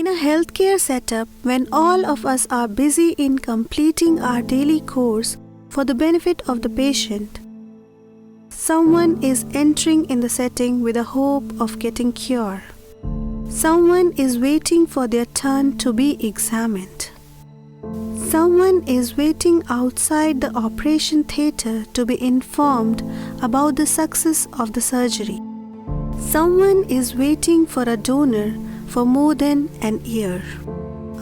In a healthcare setup, when all of us are busy in completing our daily course for the benefit of the patient, someone is entering in the setting with a hope of getting cure. Someone is waiting for their turn to be examined. Someone is waiting outside the operation theatre to be informed about the success of the surgery. Someone is waiting for a donor for more than an year.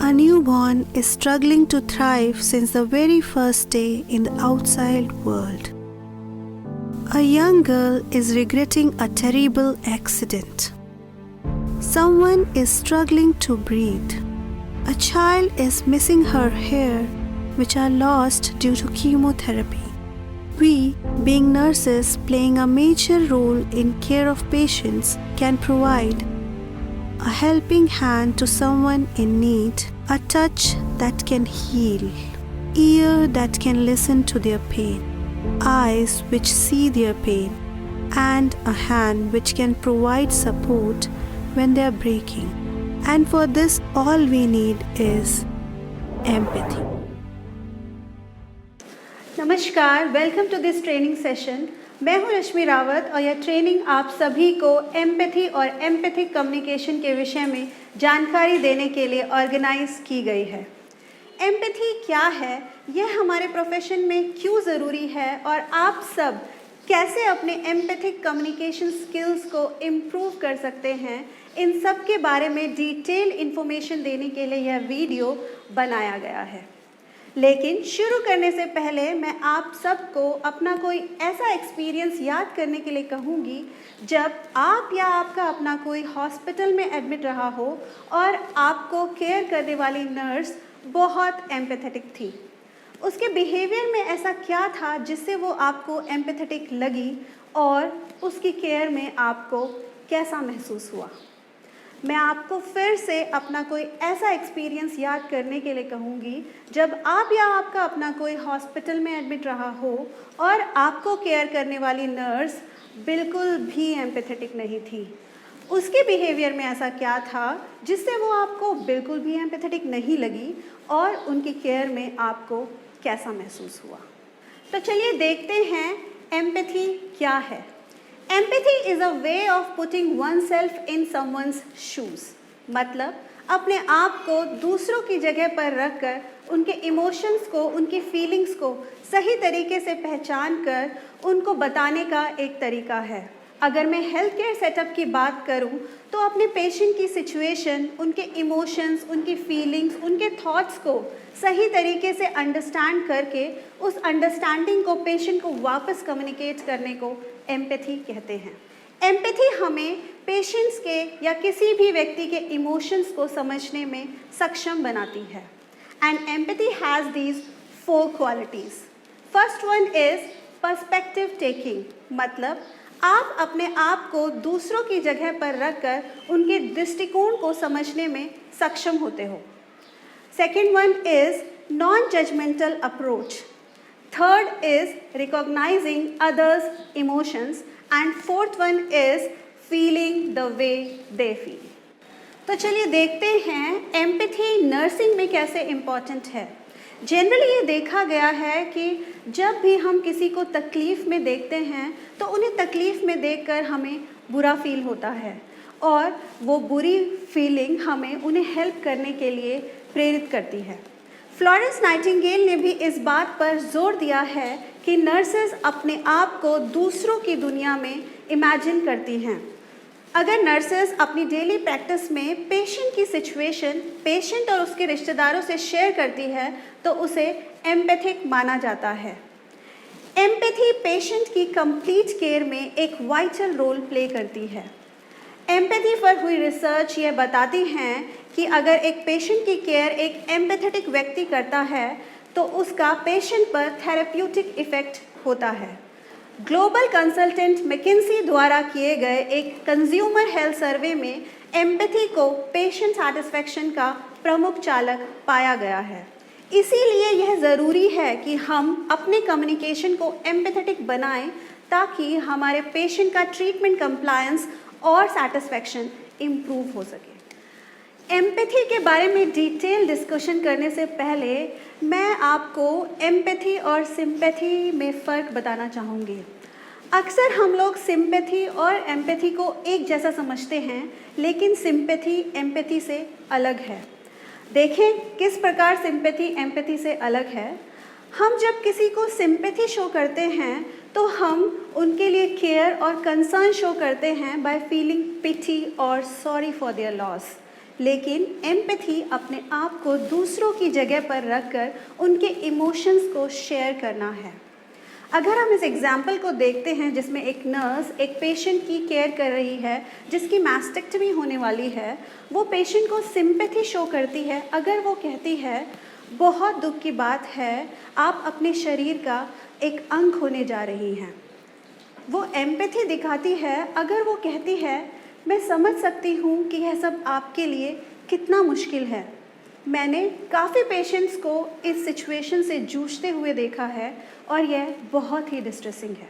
A newborn is struggling to thrive since the very first day in the outside world. A young girl is regretting a terrible accident. Someone is struggling to breathe. A child is missing her hair, which are lost due to chemotherapy. We, being nurses playing a major role in care of patients, can provide a helping hand to someone in need, a touch that can heal, ear that can listen to their pain, eyes which see their pain, and a hand which can provide support when they are breaking. And for this, all we need is empathy. नमस्कार, welcome to this training session. मैं हूं रश्मि रावत और यह training आप सभी को empathy और empathic communication के विषय में जानकारी देने के लिए ऑर्गेनाइज की गई है। एम्पैथी क्या है, यह हमारे प्रोफेशन में क्यों ज़रूरी है और आप सब कैसे अपने एम्पैथिक कम्युनिकेशन स्किल्स को इम्प्रूव कर सकते हैं, इन सब के बारे में डिटेल इन्फॉर्मेशन देने के लिए यह वीडियो बनाया गया है। लेकिन शुरू करने से पहले मैं आप सबको अपना कोई ऐसा एक्सपीरियंस याद करने के लिए कहूँगी जब आप या आपका अपना कोई हॉस्पिटल में एडमिट रहा हो और आपको केयर करने वाली नर्स बहुत एम्पैथेटिक थी। उसके बिहेवियर में ऐसा क्या था जिससे वो आपको एम्पैथेटिक लगी और उसकी केयर में आपको कैसा महसूस हुआ। मैं आपको फिर से अपना कोई ऐसा एक्सपीरियंस याद करने के लिए कहूँगी जब आप या आपका अपना कोई हॉस्पिटल में एडमिट रहा हो और आपको केयर करने वाली नर्स बिल्कुल भी एम्पैथेटिक नहीं थी। उसके बिहेवियर में ऐसा क्या था जिससे वो आपको बिल्कुल भी एम्पैथेटिक नहीं लगी और उनकी केयर में आपको कैसा महसूस हुआ। तो चलिए देखते हैं एम्पैथी क्या है। Empathy is a way of putting oneself in someone's shoes. मतलब अपने आप को दूसरों की जगह पर रखकर उनके इमोशंस को, उनकी फीलिंग्स को सही तरीके से पहचान कर उनको बताने का एक तरीका है। अगर मैं हेल्थ केयर सेटअप की बात करूं तो अपने पेशेंट की सिचुएशन, उनके इमोशंस, उनकी फीलिंग्स, उनके थॉट्स को सही तरीके से अंडरस्टैंड करके उस अंडरस्टैंडिंग को पेशेंट को वापस कम्युनिकेट करने को एम्पैथी कहते हैं। एम्पैथी हमें पेशेंट्स के या किसी भी व्यक्ति के इमोशंस को समझने में सक्षम बनाती है। And empathy has these 4 qualities. First one is perspective taking, मतलब आप अपने आप को दूसरों की जगह पर रखकर उनके दृष्टिकोण को समझने में सक्षम होते हो। Second one is non judgmental approach. Third is recognizing others emotions and fourth one is feeling the way they feel. तो चलिए देखते हैं एम्पैथी नर्सिंग में कैसे इम्पॉर्टेंट है। जनरली ये देखा गया है कि जब भी हम किसी को तकलीफ़ में देखते हैं तो उन्हें तकलीफ़ में देखकर हमें बुरा फील होता है और वो बुरी फीलिंग हमें उन्हें हेल्प करने के लिए प्रेरित करती है। फ्लोरेंस नाइटिंगेल ने भी इस बात पर जोर दिया है कि नर्सेज अपने आप को दूसरों की दुनिया में इमेजिन करती हैं। अगर नर्सेज अपनी डेली प्रैक्टिस में पेशेंट की सिचुएशन पेशेंट और उसके रिश्तेदारों से शेयर करती है तो उसे एम्पैथिक माना जाता है। एम्पैथी पेशेंट की कंप्लीट केयर में एक वाइटल रोल प्ले करती है। एम्पैथी पर हुई रिसर्च ये बताती हैं कि अगर एक पेशेंट की केयर एक एम्पैथेटिक व्यक्ति करता है तो उसका पेशेंट पर थेरेप्यूटिक इफ़ेक्ट होता है। ग्लोबल कंसल्टेंट मैकिन्सी द्वारा किए गए एक कंज्यूमर हेल्थ सर्वे में एम्पैथी को पेशेंट सैटिस्फैक्शन का प्रमुख चालक पाया गया है। इसीलिए यह ज़रूरी है कि हम अपने कम्युनिकेशन को एम्पैथेटिक बनाएं ताकि हमारे पेशेंट का ट्रीटमेंट कंप्लायंस और सैटिस्फैक्शन इम्प्रूव हो सके। एम्पैथी के बारे में डिटेल डिस्कशन करने से पहले मैं आपको एम्पैथी और सिंपैथी में फ़र्क बताना चाहूँगी। अक्सर हम लोग सिंपैथी और एम्पैथी को एक जैसा समझते हैं, लेकिन सिंपैथी एम्पैथी से अलग है। देखें किस प्रकार सिंपैथी एम्पैथी से अलग है। हम जब किसी को सिंपैथी शो करते हैं तो हम उनके लिए केयर और कंसर्न शो करते हैं बाय फीलिंग पिटी और सॉरी फॉर देयर लॉस। लेकिन एम्पैथी अपने आप को दूसरों की जगह पर रखकर उनके इमोशंस को शेयर करना है। अगर हम इस एग्जाम्पल को देखते हैं जिसमें एक नर्स एक पेशेंट की केयर कर रही है जिसकी मैस्टेक्टमी होने वाली है, वो पेशेंट को सिंपैथी शो करती है अगर वो कहती है बहुत दुख की बात है, आप अपने शरीर का एक अंग होने जा रही हैं। वो एम्पैथी दिखाती है अगर वो कहती है मैं समझ सकती हूँ कि यह सब आपके लिए कितना मुश्किल है। मैंने काफ़ी पेशेंट्स को इस सिचुएशन से जूझते हुए देखा है और यह बहुत ही डिस्ट्रेसिंग है।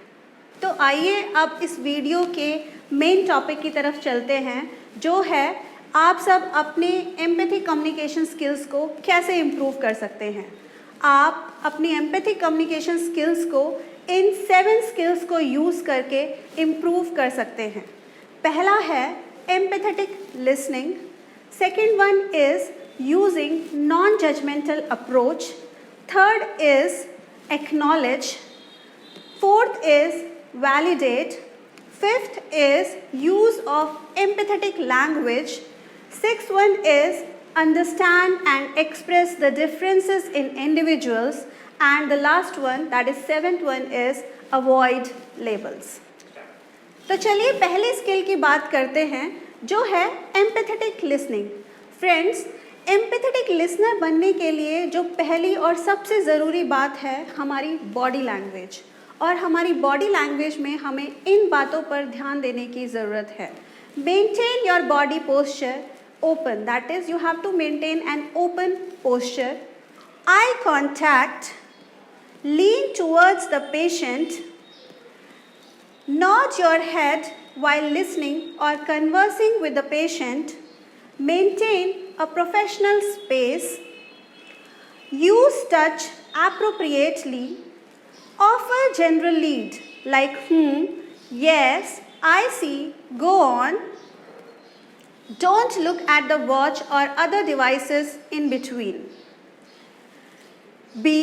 तो आइए अब इस वीडियो के मेन टॉपिक की तरफ चलते हैं, जो है आप सब अपने एम्पैथी कम्युनिकेशन स्किल्स को कैसे इम्प्रूव कर सकते हैं। आप अपनी एम्पैथी कम्युनिकेशन स्किल्स को इन 7 स्किल्स को यूज़ करके इम्प्रूव कर सकते हैं। पहला है empathetic listening, second one is using non-judgmental approach, third is acknowledge, fourth is validate, fifth is use of empathetic language, sixth one is understand and express the differences in individuals, and the last one, that is 7th one, is avoid labels. तो चलिए पहले skill की बात करते हैं, जो है empathetic listening. Friends, empathetic listener बनने के लिए जो पहली और सबसे ज़रूरी बात है हमारी बॉडी लैंग्वेज, और हमारी बॉडी लैंग्वेज में हमें इन बातों पर ध्यान देने की ज़रूरत है। Maintain your body posture open, that is you have to maintain an open posture, eye contact, lean towards the patient, nod your head while listening or conversing with the patient, maintain a professional space, use touch appropriately, offer general lead like yes, I see, go on, don't look at the watch or other devices in between, be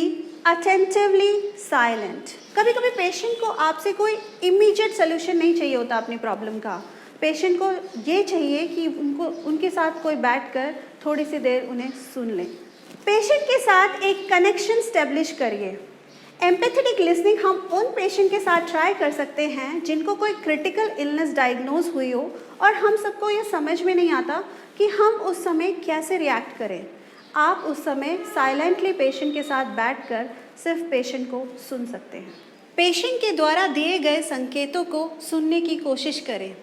attentively silent. कभी कभी patient को आपसे कोई immediate solution नहीं चाहिए होता अपनी problem का। पेशेंट को ये चाहिए कि उनके साथ कोई बैठकर थोड़ी सी देर उन्हें सुन ले। पेशेंट के साथ एक कनेक्शन स्टेब्लिश करिए। एम्पैथेटिक लिसनिंग हम उन पेशेंट के साथ ट्राई कर सकते हैं जिनको कोई क्रिटिकल इलनेस डायग्नोज हुई हो और हम सबको ये समझ में नहीं आता कि हम उस समय कैसे रिएक्ट करें। आप उस समय साइलेंटली पेशेंट के साथ बैठकर सिर्फ पेशेंट को सुन सकते हैं। पेशेंट के द्वारा दिए गए संकेतों को सुनने की कोशिश करें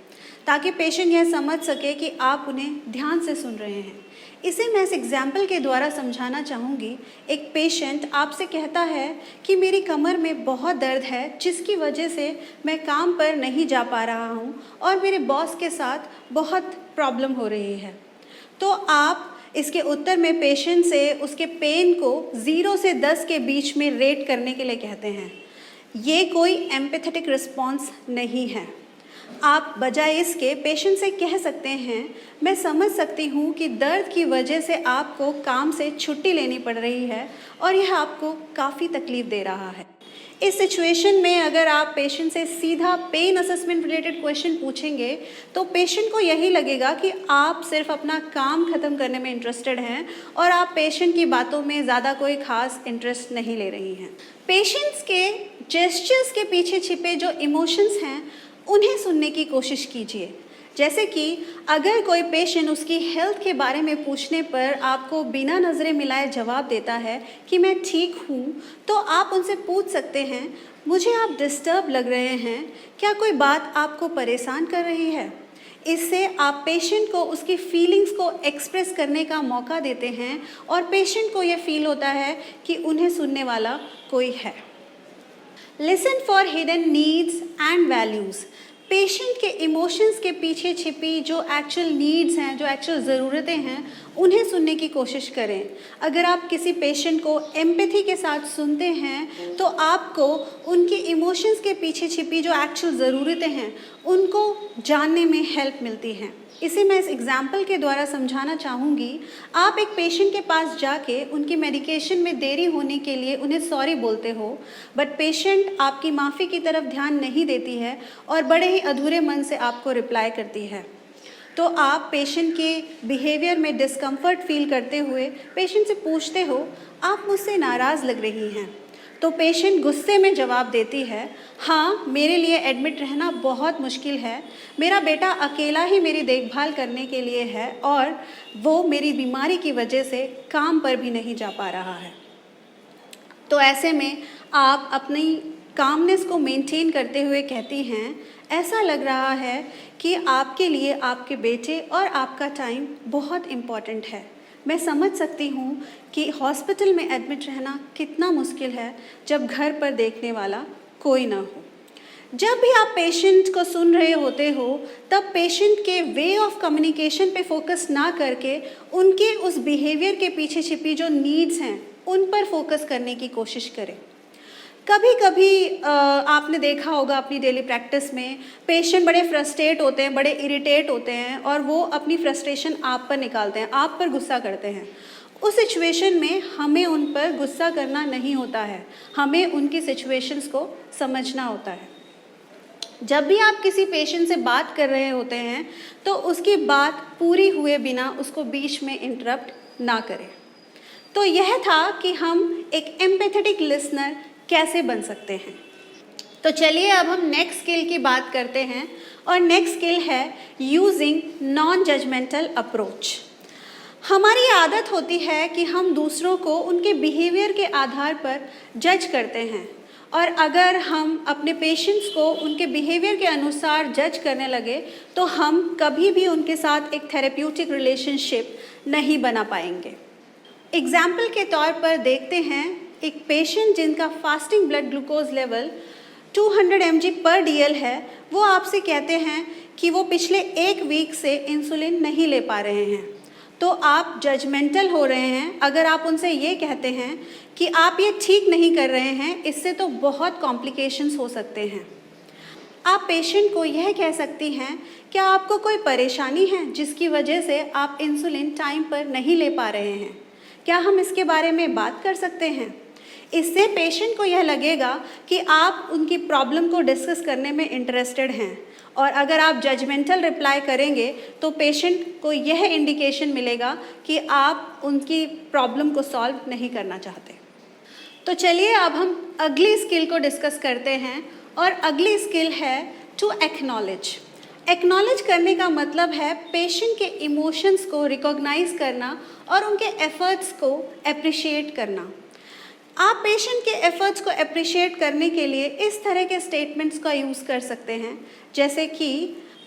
ताकि पेशेंट यह समझ सके कि आप उन्हें ध्यान से सुन रहे हैं। इसे मैं इस एग्जाम्पल के द्वारा समझाना चाहूँगी। एक पेशेंट आपसे कहता है कि मेरी कमर में बहुत दर्द है जिसकी वजह से मैं काम पर नहीं जा पा रहा हूँ और मेरे बॉस के साथ बहुत प्रॉब्लम हो रही है। तो आप इसके उत्तर में पेशेंट से उसके पेन को 0 से 10 के बीच में रेट करने के लिए कहते हैं। ये कोई एम्पैथेटिक रिस्पॉन्स नहीं है। आप बजाय इसके पेशेंट से कह सकते हैं, मैं समझ सकती हूँ कि दर्द की वजह से आपको काम से छुट्टी लेनी पड़ रही है और यह आपको काफ़ी तकलीफ़ दे रहा है। इस सिचुएशन में अगर आप पेशेंट से सीधा पेन असेसमेंट रिलेटेड क्वेश्चन पूछेंगे तो पेशेंट को यही लगेगा कि आप सिर्फ अपना काम ख़त्म करने में इंटरेस्टेड हैं और आप पेशेंट की बातों में ज़्यादा कोई ख़ास इंटरेस्ट नहीं ले रही हैं। पेशेंट्स के जेस्चर्स के पीछे छिपे जो इमोशंस हैं उन्हें सुनने की कोशिश कीजिए। जैसे कि अगर कोई पेशेंट उसकी हेल्थ के बारे में पूछने पर आपको बिना नज़रें मिलाए जवाब देता है कि मैं ठीक हूँ, तो आप उनसे पूछ सकते हैं, मुझे आप डिस्टर्ब लग रहे हैं, क्या कोई बात आपको परेशान कर रही है। इससे आप पेशेंट को उसकी फीलिंग्स को एक्सप्रेस करने का मौका देते हैं और पेशेंट को ये फील होता है कि उन्हें सुनने वाला कोई है। Listen for hidden needs and values. Patient के इमोशंस के पीछे छिपी जो एक्चुअल नीड्स हैं, जो एक्चुअल ज़रूरतें हैं, उन्हें सुनने की कोशिश करें। अगर आप किसी पेशेंट को एम्पैथी के साथ सुनते हैं तो आपको उनके इमोशंस के पीछे छिपी जो एक्चुअल ज़रूरतें हैं उनको जानने में हेल्प मिलती हैं। इसे मैं इस एग्जाम्पल के द्वारा समझाना चाहूँगी। आप एक पेशेंट के पास जाके उनकी मेडिकेशन में देरी होने के लिए उन्हें सॉरी बोलते हो, बट पेशेंट आपकी माफ़ी की तरफ ध्यान नहीं देती है और बड़े ही अधूरे मन से आपको रिप्लाई करती है। तो आप पेशेंट के बिहेवियर में डिस्कम्फर्ट फील करते हुए पेशेंट से पूछते हो, आप मुझसे नाराज़ लग रही हैं। तो पेशेंट गुस्से में जवाब देती है, हाँ मेरे लिए एडमिट रहना बहुत मुश्किल है, मेरा बेटा अकेला ही मेरी देखभाल करने के लिए है और वो मेरी बीमारी की वजह से काम पर भी नहीं जा पा रहा है। तो ऐसे में आप अपनी कामनेस को मेंटेन करते हुए कहती हैं, ऐसा लग रहा है कि आपके लिए आपके बेटे और आपका टाइम बहुत इम्पॉर्टेंट है। मैं समझ सकती हूँ कि हॉस्पिटल में एडमिट रहना कितना मुश्किल है जब घर पर देखने वाला कोई ना हो। जब भी आप पेशेंट को सुन रहे होते हो तब पेशेंट के वे ऑफ कम्युनिकेशन पे फोकस ना करके उनके उस बिहेवियर के पीछे छिपी जो नीड्स हैं उन पर फोकस करने की कोशिश करें। कभी कभी आपने देखा होगा अपनी डेली प्रैक्टिस में पेशेंट बड़े फ्रस्ट्रेट होते हैं, बड़े इरिटेट होते हैं और वो अपनी फ्रस्ट्रेशन आप पर निकालते हैं, आप पर गुस्सा करते हैं। उस सिचुएशन में हमें उन पर गुस्सा करना नहीं होता है, हमें उनकी सिचुएशंस को समझना होता है। जब भी आप किसी पेशेंट से बात कर रहे होते हैं तो उसकी बात पूरी हुए बिना उसको बीच में इंटरप्ट ना करें। तो यह था कि हम एक एम्पैथेटिक लिसनर कैसे बन सकते हैं। तो चलिए अब हम नेक्स्ट स्किल की बात करते हैं और नेक्स्ट स्किल है यूजिंग नॉन जजमेंटल अप्रोच। हमारी आदत होती है कि हम दूसरों को उनके बिहेवियर के आधार पर जज करते हैं और अगर हम अपने पेशेंट्स को उनके बिहेवियर के अनुसार जज करने लगे तो हम कभी भी उनके साथ एक थेरेप्यूटिक रिलेशनशिप नहीं बना पाएंगे। एग्जाम्पल के तौर पर देखते हैं एक पेशेंट जिनका fasting blood glucose level 200 mg पर DL है, वो आपसे कहते हैं कि वो पिछले 1 वीक से इंसुलिन नहीं ले पा रहे हैं। तो आप जजमेंटल हो रहे हैं अगर आप उनसे ये कहते हैं कि आप ये ठीक नहीं कर रहे हैं, इससे तो बहुत कॉम्प्लिकेशंस हो सकते हैं। आप पेशेंट को यह कह सकती हैं, क्या आपको कोई परेशानी है जिसकी वजह से आप इंसुलिन टाइम पर नहीं ले पा रहे हैं? क्या हम इसके बारे में बात कर सकते हैं? इससे पेशेंट को यह लगेगा कि आप उनकी प्रॉब्लम को डिस्कस करने में इंटरेस्टेड हैं और अगर आप जजमेंटल रिप्लाई करेंगे तो पेशेंट को यह इंडिकेशन मिलेगा कि आप उनकी प्रॉब्लम को सॉल्व नहीं करना चाहते। तो चलिए अब हम अगली स्किल को डिस्कस करते हैं और अगली स्किल है टू एक्नॉलेज। एक्नॉलेज करने का मतलब है पेशेंट के इमोशंस को रिकॉग्नाइज करना और उनके एफर्ट्स को अप्रिशिएट करना। आप पेशेंट के एफर्ट्स को अप्रिशिएट करने के लिए इस तरह के स्टेटमेंट्स का यूज़ कर सकते हैं, जैसे कि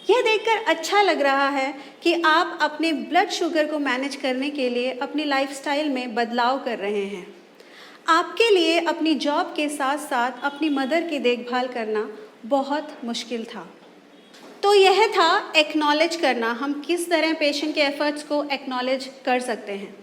यह देखकर अच्छा लग रहा है कि आप अपने ब्लड शुगर को मैनेज करने के लिए अपनी लाइफस्टाइल में बदलाव कर रहे हैं। आपके लिए अपनी जॉब के साथ साथ अपनी मदर की देखभाल करना बहुत मुश्किल था। तो यह था एक्नॉलेज करना, हम किस तरह पेशेंट के एफर्ट्स को एक्नॉलेज कर सकते हैं।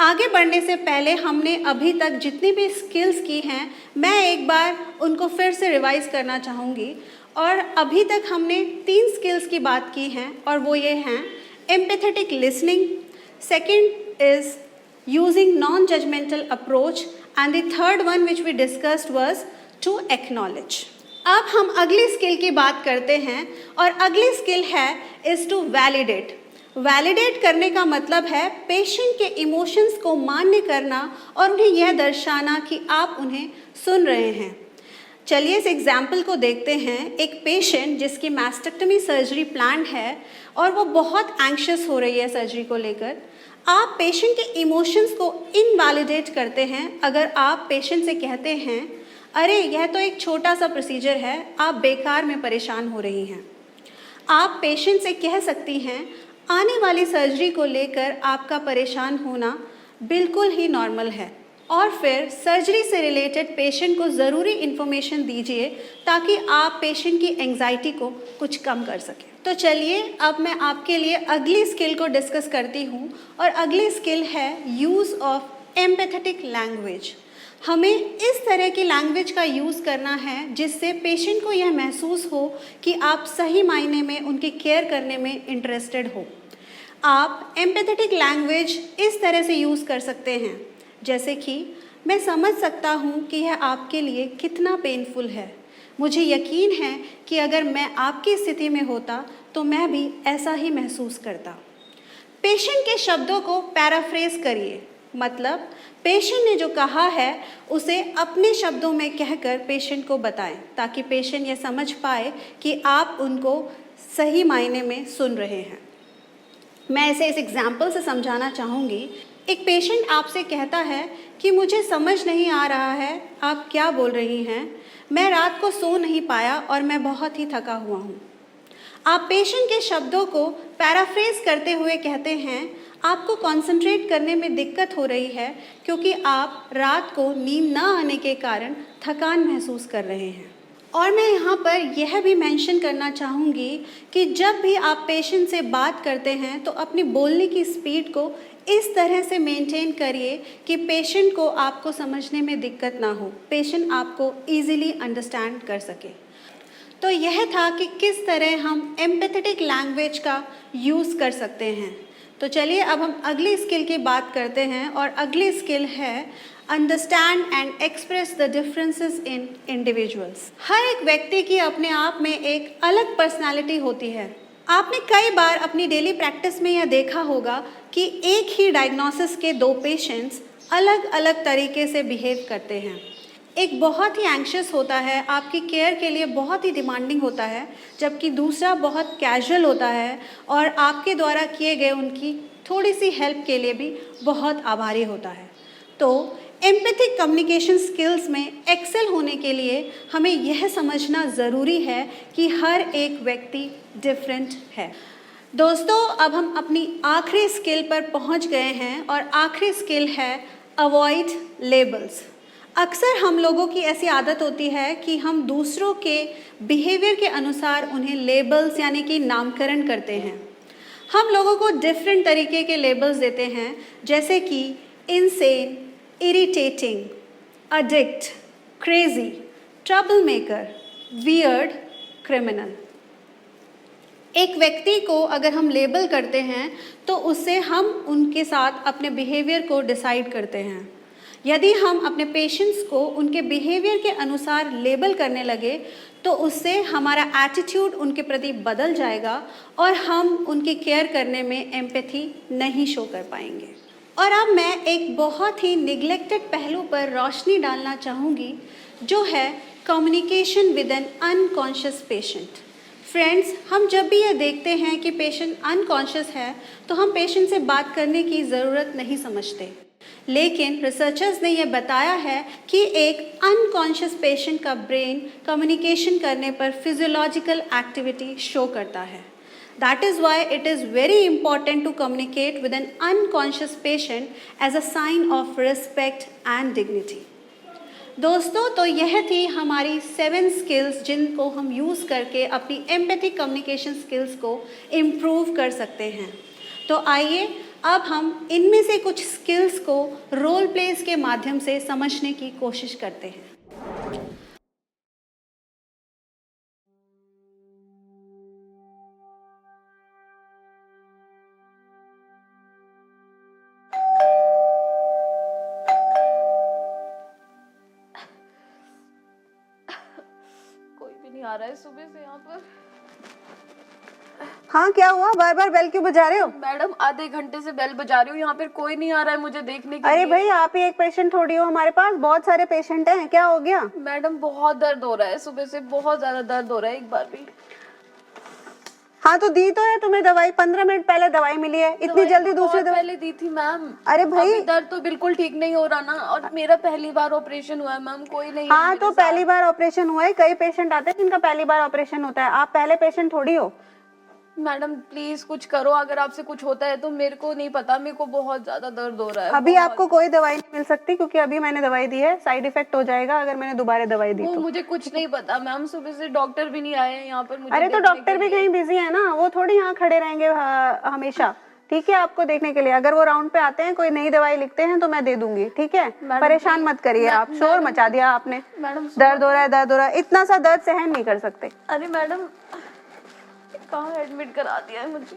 आगे बढ़ने से पहले हमने अभी तक जितनी भी स्किल्स की हैं मैं एक बार उनको फिर से रिवाइज करना चाहूँगी। और अभी तक हमने 3 स्किल्स की बात की हैं और वो ये हैं empathetic listening, second is using non judgmental approach and the third one which we discussed was to acknowledge. अब हम अगली स्किल की बात करते हैं और अगली स्किल है इज़ टू वैलिडेट। वैलिडेट करने का मतलब है पेशेंट के इमोशंस को मान्य करना और उन्हें यह दर्शाना कि आप उन्हें सुन रहे हैं। चलिए इस एग्जाम्पल को देखते हैं। एक पेशेंट जिसकी मैस्टेक्टमी सर्जरी प्लान है और वो बहुत एंग्शियस हो रही है सर्जरी को लेकर। आप पेशेंट के इमोशंस को इनवैलिडेट करते हैं अगर आप पेशेंट से कहते हैं, अरे यह तो एक छोटा सा प्रोसीजर है, आप बेकार में परेशान हो रही हैं। आप पेशेंट से कह सकती हैं, आने वाली सर्जरी को लेकर आपका परेशान होना बिल्कुल ही नॉर्मल है। और फिर सर्जरी से रिलेटेड पेशेंट को ज़रूरी इन्फॉर्मेशन दीजिए ताकि आप पेशेंट की एंग्जाइटी को कुछ कम कर सकें। तो चलिए अब मैं आपके लिए अगली स्किल को डिस्कस करती हूँ और अगली स्किल है यूज़ ऑफ एम्पैथेटिक लैंग्वेज। हमें इस तरह की लैंग्वेज का यूज़ करना है जिससे पेशेंट को यह महसूस हो कि आप सही मायने में उनकी केयर करने में इंटरेस्टेड हो। आप एम्पैथेटिक लैंग्वेज इस तरह से यूज़ कर सकते हैं जैसे कि मैं समझ सकता हूँ कि यह आपके लिए कितना पेनफुल है। मुझे यकीन है कि अगर मैं आपकी स्थिति में होता तो मैं भी ऐसा ही महसूस करता। पेशेंट के शब्दों को पैराफ्रेज करिए, मतलब पेशेंट ने जो कहा है उसे अपने शब्दों में कहकर पेशेंट को बताएं ताकि पेशेंट ये समझ पाए कि आप उनको सही मायने में सुन रहे हैं। मैं इसे इस एग्जाम्पल से समझाना चाहूँगी। एक पेशेंट आपसे कहता है कि मुझे समझ नहीं आ रहा है आप क्या बोल रही हैं, मैं रात को सो नहीं पाया और मैं बहुत ही थका हुआ हूँ। आप पेशेंट के शब्दों को पैराफ्रेज करते हुए कहते हैं, आपको कंसंट्रेट करने में दिक्कत हो रही है क्योंकि आप रात को नींद न आने के कारण थकान महसूस कर रहे हैं। और मैं यहाँ पर यह भी मेंशन करना चाहूँगी कि जब भी आप पेशेंट से बात करते हैं तो अपनी बोलने की स्पीड को इस तरह से मेंटेन करिए कि पेशेंट को आपको समझने में दिक्कत ना हो, पेशेंट आपको ईजिली अंडरस्टैंड कर सके। तो यह था कि किस तरह हम एम्पैथेटिक लैंग्वेज का यूज़ कर सकते हैं। तो चलिए अब हम अगली स्किल की बात करते हैं और अगली स्किल है understand and express the differences in individuals. हर एक व्यक्ति की अपने आप में एक अलग पर्सनालिटी होती है। आपने कई बार अपनी डेली प्रैक्टिस में यह देखा होगा कि एक ही डायग्नोसिस के दो पेशेंट्स अलग अलग तरीके से बिहेव करते हैं। एक बहुत ही एंग्शियस होता है, आपकी केयर के लिए बहुत ही डिमांडिंग होता है, जबकि दूसरा बहुत कैजुअल होता है और आपके द्वारा किए गए उनकी थोड़ी सी हेल्प के लिए भी बहुत आभारी होता है। तो एम्पैथिक कम्युनिकेशन स्किल्स में एक्सेल होने के लिए हमें यह समझना ज़रूरी है कि हर एक व्यक्ति डिफरेंट है। दोस्तों, अब हम अपनी आखिरी स्किल पर पहुंच गए हैं और आखिरी स्किल है अवॉइड लेबल्स। अक्सर हम लोगों की ऐसी आदत होती है कि हम दूसरों के बिहेवियर के अनुसार उन्हें लेबल्स यानी कि नामकरण करते हैं। हम लोगों को डिफरेंट तरीके के लेबल्स देते हैं जैसे कि insane, irritating, addict, crazy, trouble maker, weird, criminal. एक व्यक्ति को अगर हम लेबल करते हैं तो उससे हम उनके साथ अपने बिहेवियर को डिसाइड करते हैं। यदि हम अपने पेशेंट्स को उनके बिहेवियर के अनुसार लेबल करने लगे तो उससे हमारा एटीट्यूड उनके प्रति बदल जाएगा और हम उनकी केयर करने में एम्पैथी नहीं शो कर पाएंगे। और अब मैं एक बहुत ही निग्लेक्टेड पहलू पर रोशनी डालना चाहूँगी जो है communication with N unconscious patient. Friends, हम जब भी ये देखते हैं कि पेशेंट अनकॉन्शियस है तो हम पेशेंट से बात करने की ज़रूरत नहीं समझते, लेकिन रिसर्चर्स ने यह बताया है कि एक अनकॉन्शियस पेशेंट का ब्रेन कम्युनिकेशन करने पर फिजियोलॉजिकल एक्टिविटी शो करता है। That is why it is very important to communicate with an unconscious patient as a sign of respect and dignity. दोस्तों, तो यह थी हमारी 7 स्किल्स जिनको हम यूज़ करके अपनी एम्पैथिक कम्युनिकेशन स्किल्स को इम्प्रूव कर सकते हैं। तो आइए अब हम इनमें से कुछ स्किल्स को रोल प्लेस के माध्यम से समझने की कोशिश करते हैं। कोई भी नहीं आ रहा है सुबह से यहाँ पर। हाँ, क्या हुआ? बार बार बेल क्यों बजा रहे हो? मैडम, आधे घंटे से बेल बजा रही हूँ, यहाँ पर कोई नहीं आ रहा है मुझे देखने के अरे लिए। भाई, आप ही एक पेशेंट थोड़ी हो, हमारे पास बहुत सारे पेशेंट हैं, क्या हो गया? मैडम, बहुत दर्द हो रहा है, सुबह से बहुत ज्यादा दर्द हो रहा है। एक बार भी हाँ तो दी तो है तुम्हें दवाई, 15 मिनट पहले दवाई मिली है, इतनी जल्दी दूसरी दवाई? पहले दी थी मैम। अरे भाई, अभी दर्द तो बिल्कुल ठीक नहीं हो रहा ना, और मेरा पहली बार ऑपरेशन हुआ है मैम, कोई नहीं। हाँ तो पहली बार ऑपरेशन हुआ है, कई पेशेंट आते हैं जिनका पहली बार ऑपरेशन होता है, आप पहले पेशेंट थोड़ी हो। मैडम प्लीज कुछ करो, अगर आपसे कुछ होता है तो। मेरे को नहीं पता, मेरे को बहुत ज्यादा दर्द हो रहा है। अभी बहुत। आपको कोई दवाई नहीं मिल सकती क्योंकि अभी मैंने दवाई दी है, साइड इफेक्ट हो जाएगा अगर मैंने दोबारा दवाई दी वो तो। मुझे कुछ नहीं पता मैम, सुबह से डॉक्टर भी नहीं आए हैं यहाँ पर मुझे अरे तो देखने डॉक्टर के भी लिए। कहीं बिजी है ना, वो थोड़ी यहाँ खड़े रहेंगे हमेशा। ठीक है, आपको देखने के लिए अगर वो राउंड पे आते हैं, कोई नई दवाई लिखते हैं तो मैं दे दूंगी। ठीक है, मैडम, परेशान प्लीज। मत करिए आप, शोर मैडम, मचा दिया आपने। मैडम दर्द हो रहा है, दर्द हो रहा है, इतना सा दर्द सहन नहीं कर सकते। अरे मैडम, कहाँ एडमिट करा दिया है मुझे?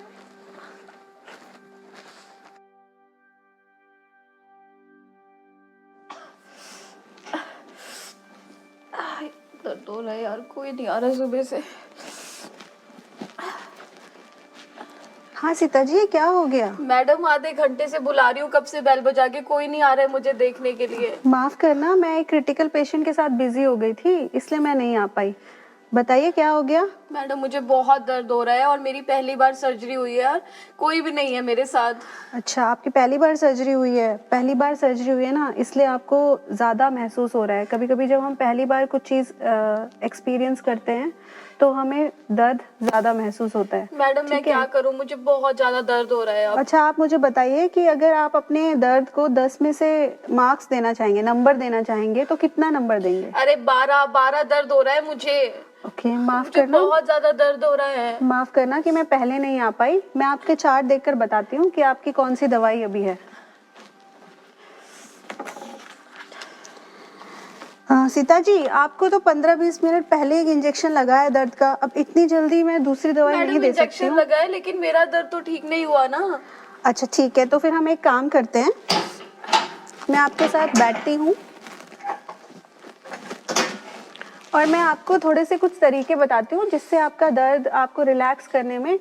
दर्द हो रहा है यार, कोई नहीं आ रहा सुबह से। हाँ सीता जी, क्या हो गया? मैडम आधे घंटे से बुला रही हूँ, कब से बेल बजा के, कोई नहीं आ रहा है मुझे देखने के लिए। माफ करना, मैं एक क्रिटिकल पेशेंट के साथ बिजी हो गई थी, इसलिए मैं नहीं आ पाई। बताइए क्या हो गया? मैडम मुझे बहुत दर्द हो रहा है और मेरी पहली बार सर्जरी हुई है यार, कोई भी नहीं है मेरे साथ। अच्छा, आपकी पहली बार सर्जरी हुई है? पहली बार सर्जरी हुई है ना, इसलिए आपको ज़्यादा महसूस हो रहा है। कभी कभी जब हम पहली बार कुछ चीज़ एक्सपीरियंस करते हैं तो हमें दर्द ज़्यादा महसूस होता है। मैडम मैं क्या करूँ, मुझे बहुत ज्यादा दर्द हो रहा है अब। अच्छा, आप मुझे बताइए कि अगर आप अपने दर्द को 10 में से मार्क्स देना चाहेंगे, नंबर देना चाहेंगे, तो कितना नंबर देंगे? अरे 12 दर्द हो रहा है मुझे। ओके, माफ मुझे करना, बहुत ज्यादा दर्द हो रहा है। माफ करना कि मैं पहले नहीं आ पाई। मैं आपके चार्ट देखकर बताती हूँ कि आपकी कौन सी दवाई अभी है। सीता जी, आपको तो 15-20 मिनट पहले एक इंजेक्शन लगा है दर्द का, अब इतनी जल्दी मैं दूसरी दवाई नहीं मैडम दे सकती इंजेक्शन हूँ। लगा है लेकिन मेरा दर्द तो ठीक नहीं हुआ ना। अच्छा ठीक है, तो फिर हम एक काम करते हैं, मैं आपके साथ बैठती हूँ और मैं आपको थोड़े से कुछ तरीके बताती हूँ जिससे आपका दर्द, आपको रिलैक्स करने में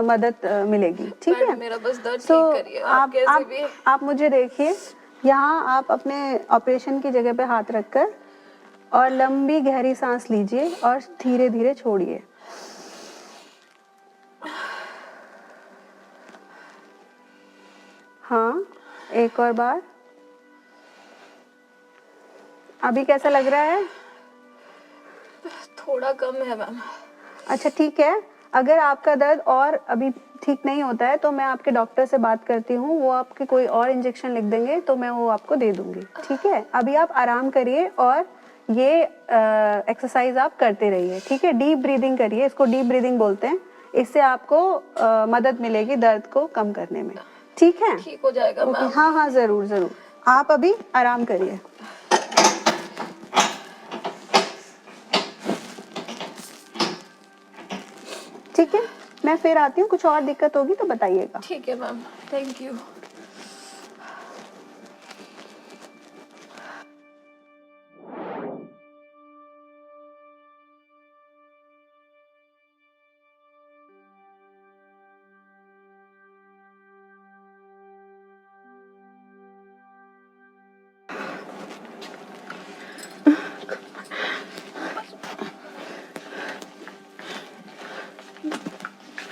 मदद मिलेगी। ठीक है, मैडम मेरा बस दर्द तो ठीक करिए आप कैसे भी। आप मुझे देखिए, यहाँ आप अपने ऑपरेशन की जगह पे हाथ रखकर और लंबी गहरी सांस लीजिए और धीरे धीरे छोड़िए। हाँ, एक और बार। अभी कैसा लग रहा है? थोड़ा कम है मैम। अच्छा ठीक है, अगर आपका दर्द और अभी ठीक नहीं होता है तो मैं आपके डॉक्टर से बात करती हूँ, वो आपके कोई और इंजेक्शन लिख देंगे तो मैं वो आपको दे दूंगी। ठीक है, अभी आप आराम करिए और ये एक्सरसाइज आप करते रहिए। ठीक है, डीप ब्रीदिंग करिए, इसको डीप ब्रीदिंग बोलते हैं। इससे आपको मदद मिलेगी दर्द को कम करने में। ठीक है, ठीक हो जाएगा ओके, मैम। हाँ हाँ जरूर जरूर, आप अभी आराम करिए। ठीक है, मैं फिर आती हूँ, कुछ और दिक्कत होगी तो बताइएगा। ठीक है ma'am, thank you.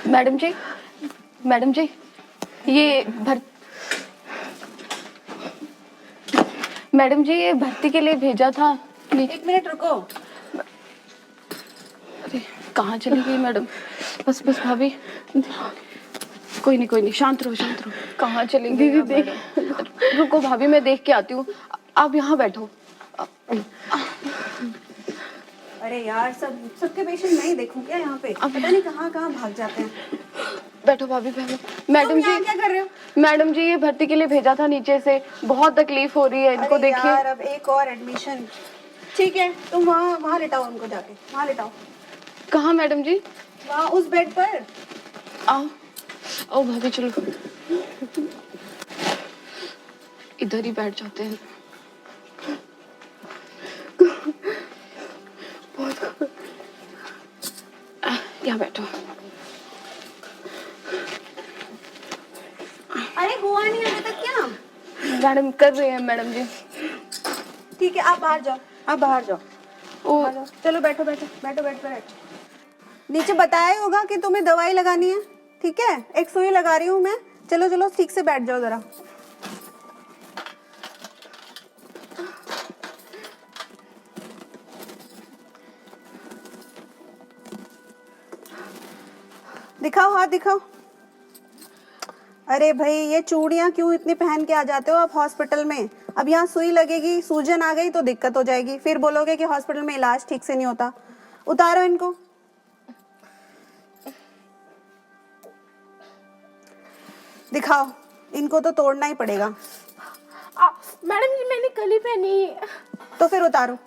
Madam ji, madam ji, ये मैडम जी ये भर्ती के लिए भेजा था। एक मिनट रुको। अरे कहाँ चली गई मैडम? बस बस भाभी, कोई नहीं, शांत रहो। कहाँ चली गई दीदी आप मैडम? रुको भाभी, मैं देख के आती हूँ, आप यहाँ बैठो। अरे यार, सबके पेशेंट नहीं देखूं क्या यहाँ पे? पता नहीं कहाँ कहाँ भाग जाते हैं। बैठो भाभी, मैडम जी, क्या कर रहे हो? मैडम जी ये भर्ती के लिए भेजा था नीचे से, बहुत तकलीफ हो रही है इनको, अरे देखिए। यार, अब एक और एडमिशन। ठीक है, तुम वहाँ लेटाओ उनको, जाके वहाँ लेटाओ। कहाँ मैडम जी? वहाँ उस बेड पर। आओ आओ भाभी, चलो इधर ही बैठ जाते हैं। बहुत यहाँ बैठो। अरे हुआ नहीं अभी तक क्या? मैडम कर रहे हैं मैडम जी। ठीक है, आप बाहर जाओ, आप बाहर जाओ। ओ आ जाओ, चलो बैठो बैठो बैठो, बेड पर बैठो। नीचे बताया ही होगा कि तुम्हें दवाई लगानी है। ठीक है, एक सुई लगा रही हूँ मैं। चलो चलो, ठीक से बैठ जाओ जरा। दिखाओ, हाथ दिखाओ। अरे भाई, ये चूड़ियां क्यों इतनी पहन के आ जाते हो आप हॉस्पिटल में? अब यहाँ सुई लगेगी, सूजन आ गई तो दिक्कत हो जाएगी, फिर बोलोगे कि हॉस्पिटल में इलाज ठीक से नहीं होता। उतारो इनको। दिखाओ, इनको तो तोड़ना ही पड़ेगा। मैडम जी मैंने कल ही पहनी है। तो फिर उतारो।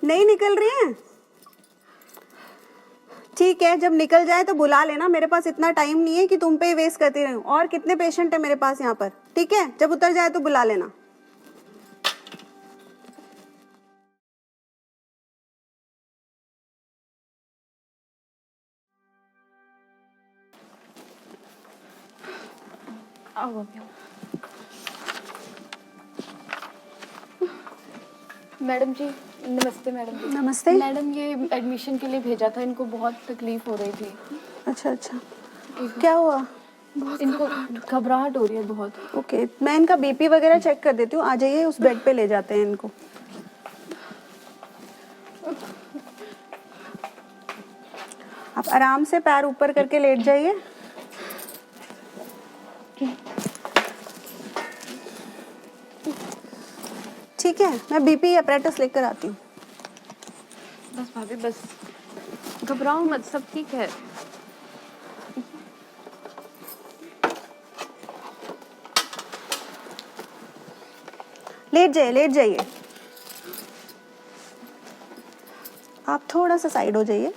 नहीं निकल रही हैं? ठीक है, जब निकल जाए तो बुला लेना, मेरे पास इतना टाइम नहीं है कि तुम पे ही वेस्ट करती रहूं। और कितने पेशेंट है मेरे पास यहाँ पर, ठीक है? जब उतर जाए तो बुला लेना। आओ अभी। मैडम जी नमस्ते। मैडम जी नमस्ते। मैडम, ये एडमिशन के लिए भेजा था, इनको बहुत तकलीफ हो रही थी। अच्छा अच्छा, क्या हुआ? इनको घबराहट हो रही है बहुत। ओके, मैं इनका बीपी वगैरह चेक कर देती हूँ। आ जाइए, उस बेड पे ले जाते हैं इनको। आप आराम से पैर ऊपर करके लेट जाइए। ठीक है, मैं बीपी अपरेटस लेकर आती हूँ। बस भाभी बस, घबराओ मत, सब ठीक है। लेट जाइए, लेट जाइए। आप थोड़ा सा साइड हो जाइए।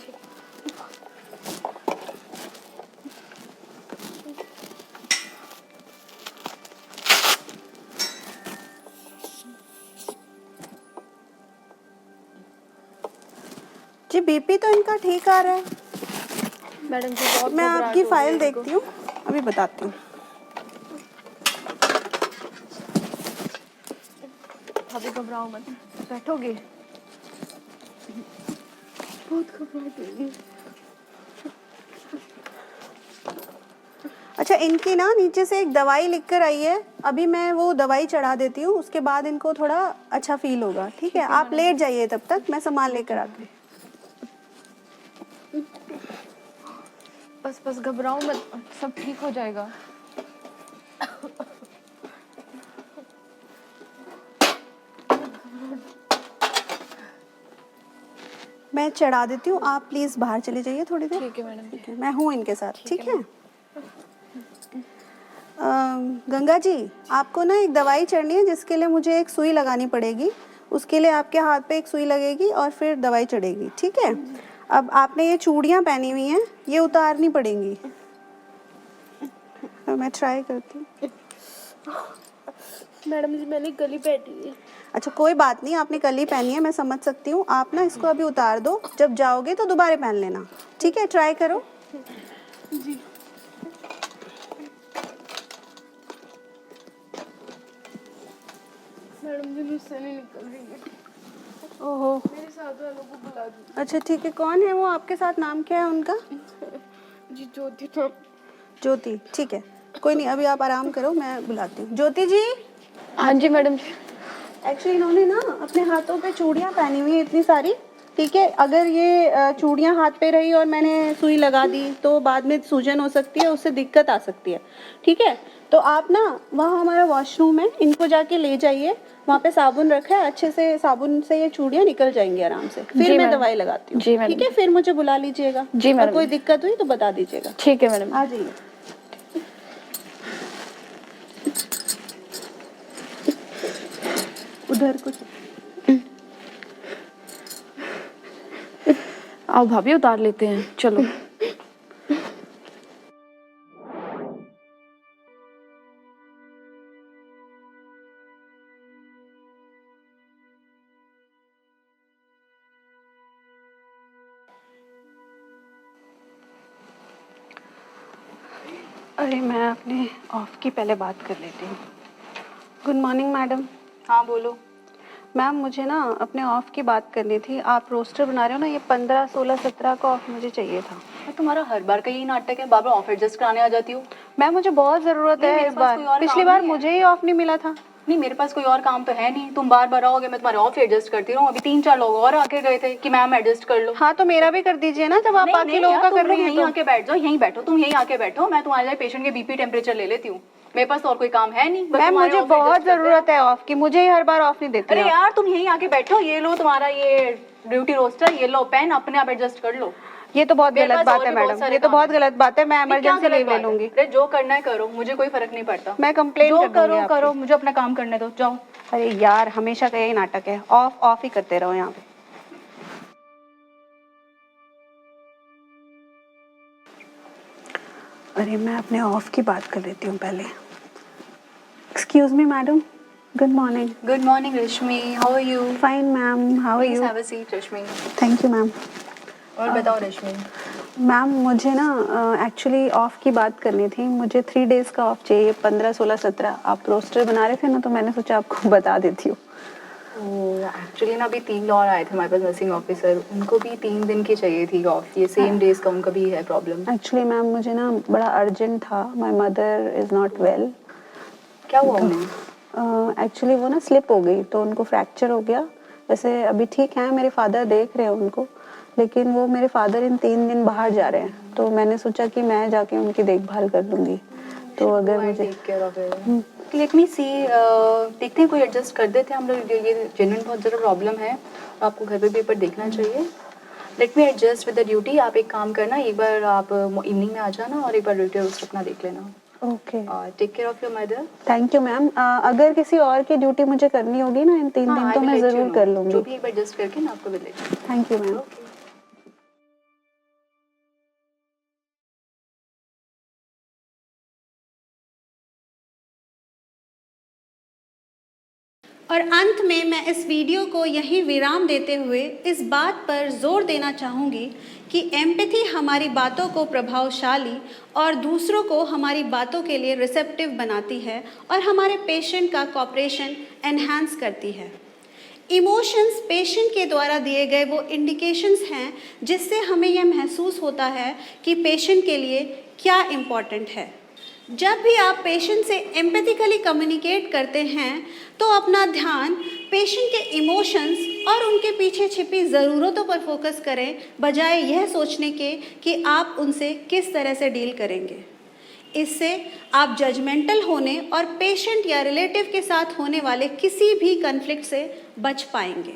जी, बीपी तो इनका ठीक आ रहा है। मैडम जी बहुत मैं घबराहट आपकी हो रही फाइल है देखती हूँ, अभी बताती हूँ। भाभी घबराओ मत, बैठोगे? बहुत घबराहट हो रही है। अच्छा, इनकी ना नीचे से एक दवाई लिख कर आई है, अभी मैं वो दवाई चढ़ा देती हूँ, उसके बाद इनको थोड़ा अच्छा फील होगा। ठीक है, आप लेट जाइए, तब तक मैं सामान लेकर आती हूँ। बस बस घबराओ मत, सब ठीक हो जाएगा। मैं चढ़ा देती हूँ, आप प्लीज बाहर चले जाइए थोड़ी देर। ठीक है मैडम जी। ठीक है, मैं हूँ इनके साथ। ठीक है। मैडम। गंगा जी, आपको ना एक दवाई चढ़नी है, जिसके लिए मुझे एक सुई लगानी पड़ेगी। उसके लिए आपके हाथ पे एक सुई लगेगी और फिर दवाई चढ़ेगी। ठीक है। अब आपने ये चूड़ियाँ पहनी हुई हैं, ये उतारनी पड़ेंगी। मैं ट्राई करती हूँ। मैडम जी मैंने कल ही पहनी है। अच्छा, कोई बात नहीं, आपने कल ही पहनी है, मैं समझ सकती हूँ। आप ना इसको अभी उतार दो, जब जाओगे तो दोबारा पहन लेना। ठीक है, ट्राई करो। जी। मैडम जी मुझसे नहीं निकल रही है। ओहो, मेरे साथ वालों को बुला दीजिए। अच्छा ठीक है। कौन है वो आपके साथ, नाम क्या है उनका? जी ज्योति तो। ज्योति, ठीक है, कोई नहीं, अभी आप आराम करो, मैं बुलाती हूँ। ज्योति जी। हाँ जी मैडम जी। एक्चुअली इन्होंने ना अपने हाथों पे चूड़ियाँ पहनी हुई हैं इतनी सारी। ठीक है, अगर ये चूड़ियाँ हाथ पे रही और मैंने सुई लगा दी तो बाद में सूजन हो सकती है, उससे दिक्कत आ सकती है। ठीक है, तो आप ना वहाँ हमारा वॉशरूम है, इनको जाके ले जाइए, वहाँ पे साबुन रखा है, अच्छे से साबुन से ये चूड़ियाँ निकल जाएंगी आराम से। फिर मैं दवाई लगाती हूँ। जी मैडम। ठीक है, फिर मुझे बुला लीजिएगा। जी मैडम। कोई दिक्कत हुई तो बता दीजिएगा। ठीक है मैडम। आ जाइए। उधर कुछ आओ भाभी उतार लेते हैं, चलो। अरे, मैं अपने ऑफ की पहले बात कर लेती हूँ। Good morning madam. हाँ बोलो। मैम, मुझे ना अपने ऑफ की बात करनी थी। आप रोस्टर बना रहे हो ना, ये 15, 16, 17 का ऑफ मुझे चाहिए था। तुम्हारा हर बार का यही नाटक है, बार बार ऑफ एडजस्ट कराने आ जाती हो। मैम, मुझे बहुत ज़रूरत है मेरे इस पास बार। कोई और पिछली काम बार नहीं है। मुझे ही ऑफ नहीं मिला था। नहीं मेरे पास कोई और काम तो है नहीं, तुम बार बार आओगे मैं तुम्हारे ऑफ एडजस्ट करती रहूँ। अभी 3-4 लोग और आके गए थे कि मैम एडजस्ट कर लो। हाँ तो मेरा भी कर दीजिए ना, जब आप नहीं, बाकी नहीं लोगों यार, का तुम कर रही लोग हैं यहीं तो। आके बैठ जाओ, यहीं बैठो, तुम यहीं आके बैठो, मैं तुम्हारे पेशेंट के बीपी टेम्परेचर ले लेती हूँ। मेरे पास तो और कोई काम है नहीं, बस मैम तुम्हारे मुझे off बहुत adjust करते जरूरत है ऑफ की, मुझे ही हर बार ऑफ नहीं देती अरे आप। यार तुम यहीं आके बैठो, ये लो तुम्हारा ये ड्यूटी रोस्टर, ये लो पेन, अपने आप एडजस्ट कर लो। ये तो बहुत मेरे गलत पास बात और है भी बहुत मैडम, सारे ये तो काम बहुत हैं। गलत बात है, मैं नहीं, क्या इमरजेंसी गलत लीव ले बात है? लूंगी। अरे जो करना है करो, मुझे कोई फर्क नहीं पड़ता। मैं कंप्लेन जो कर दूंगी करो आपकी। करो, मुझे अपना काम करने दो, जाओ। अरे यार हमेशा का यही नाटक है, ऑफ ऑफ ही करते रहो यहाँ पे। अरे मैं अपने ऑफ की बात कर लेती हूँ पहले। Excuse me madam, good morning. Good morning Rashmi, how are you? Fine ma'am, how are please you? Have a seat Rashmi. Thank you ma'am. और बताओ रश्मि। मैम मुझे ना एक्चुअली ऑफ की बात करनी थी, मुझे 3 डेज का ऑफ चाहिए, 15, 16, 17। आप रोस्टर बना रहे थे ना, तो मैंने सोचा आपको बता देती हूँ। एक्चुअली ना अभी 3 और आए थे हमारे पास नर्सिंग ऑफिसर, उनको भी 3 दिन की चाहिए थी ऑफ, ये सेम डेज का उनका भी है प्रॉब्लम। एक्चुअली मैम मुझे ना बड़ा अर्जेंट था, my mother is not well. क्या हुआ उन्हें? एक्चुअली वो ना स्लिप हो गई, तो उनको फ्रैक्चर हो गया। वैसे अभी ठीक है, मेरे फादर देख रहे हैं उनको, लेकिन वो मेरे फादर इन 3 दिन बाहर जा रहे हैं, तो मैंने सोचा कि मैं जाके उनकी देखभाल कर लूँगी। तो अगर मुझे लेट मी सी, देखते हैं कोई एडजस्ट कर देते हैं हम लोग। ये जेन्युइन बहुत ज़्यादा प्रॉब्लम है, आपको घर पे भी एक बार देखना चाहिए। Let me adjust with the duty. आप एक काम करना, एक बार आप इवनिंग में आ जाना और एक बार ड्यूटी रोस्ट अपना देख लेना। Okay, take care of your mother. Thank you ma'am. अगर किसी और की ड्यूटी मुझे करनी होगी ना इन 3 दिन, तो मैं ज़रूर कर जो लूँगी। भी एक बार एडजस्ट करके मैं आपको will let. Thank you ma'am. और अंत में मैं इस वीडियो को यहीं विराम देते हुए इस बात पर जोर देना चाहूँगी कि एम्पैथी हमारी बातों को प्रभावशाली और दूसरों को हमारी बातों के लिए रिसेप्टिव बनाती है और हमारे पेशेंट का कॉपरेशन एनहांस करती है। इमोशंस पेशेंट के द्वारा दिए गए वो इंडिकेशंस हैं जिससे हमें यह महसूस होता है कि पेशेंट के लिए क्या इम्पॉर्टेंट है। जब भी आप पेशेंट से एम्पैथिकली कम्युनिकेट करते हैं तो अपना ध्यान पेशेंट के इमोशंस और उनके पीछे छिपी ज़रूरतों पर फोकस करें, बजाय यह सोचने के कि आप उनसे किस तरह से डील करेंगे। इससे आप जजमेंटल होने और पेशेंट या रिलेटिव के साथ होने वाले किसी भी कन्फ्लिक्ट से बच पाएंगे।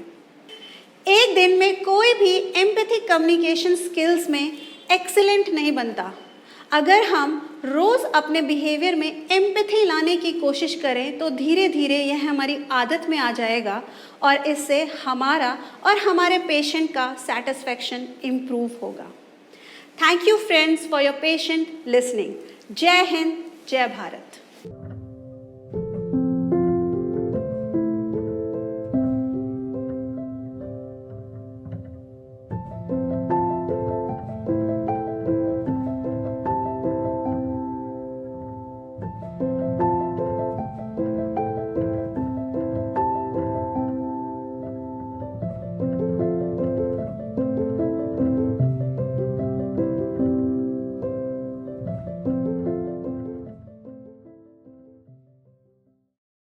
एक दिन में कोई भी एम्पैथिक कम्युनिकेशन स्किल्स में एक्सीलेंट नहीं बनता। अगर हम रोज़ अपने बिहेवियर में एम्पैथी लाने की कोशिश करें तो धीरे धीरे यह हमारी आदत में आ जाएगा और इससे हमारा और हमारे पेशेंट का सेटिस्फैक्शन इम्प्रूव होगा। Thank you friends for your patient listening. जय हिंद, जय भारत।